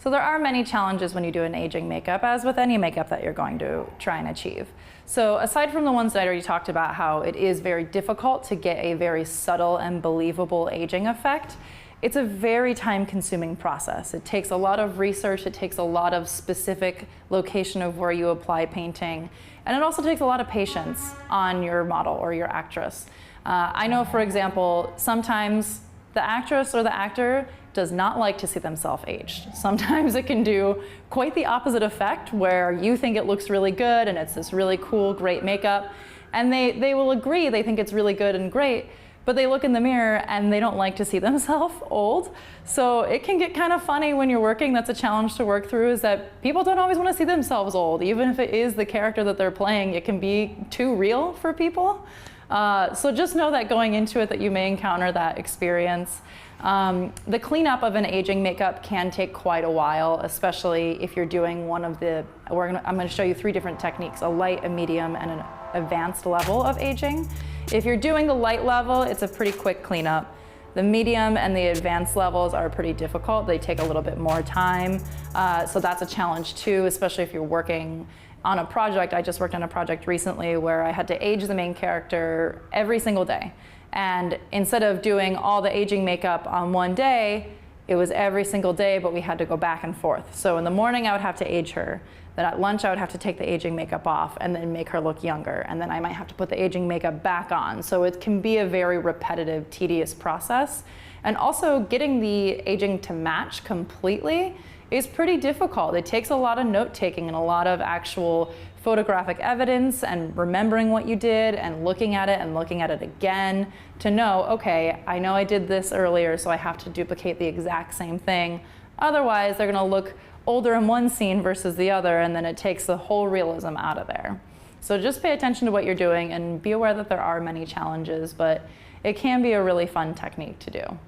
So there are many challenges when you do an aging makeup, as with any makeup that you're going to try and achieve. So aside from the ones that I already talked about, how it is very difficult to get a very subtle and believable aging effect, it's a very time-consuming process. It takes a lot of research, it takes a lot of specific location of where you apply painting, and it also takes a lot of patience on your model or your actress. I know, for example, sometimes the actress or the actor does not like to see themselves aged. Sometimes it can do quite the opposite effect, where you think it looks really good and it's this really cool, great makeup, and they will agree, they think it's really good and great, but they look in the mirror and they don't like to see themselves old. So it can get kind of funny when you're working. That's a challenge to work through, is that people don't always want to see themselves old. Even if it is the character that they're playing, it can be too real for people. So just know that going into it that you may encounter that experience. The cleanup of an aging makeup can take quite a while, especially if you're doing one of the, I'm going to show you 3 different techniques: a light, a medium, and an advanced level of aging. If you're doing the light level, it's a pretty quick cleanup. The medium and the advanced levels are pretty difficult. They take a little bit more time. So that's a challenge too, especially if you're working on a project. I just worked on a project recently where I had to age the main character every single day. And instead of doing all the aging makeup on one day, it was every single day, but we had to go back and forth. So in the morning, I would have to age her. Then at lunch, I would have to take the aging makeup off and then make her look younger. And then I might have to put the aging makeup back on. So it can be a very repetitive, tedious process. And also getting the aging to match completely is pretty difficult. It takes a lot of note-taking and a lot of actual photographic evidence and remembering what you did and looking at it again to know, okay, I know I did this earlier, so I have to duplicate the exact same thing. Otherwise, they're gonna look older in one scene versus the other, and then it takes the whole realism out of there. So just pay attention to what you're doing and be aware that there are many challenges, but it can be a really fun technique to do.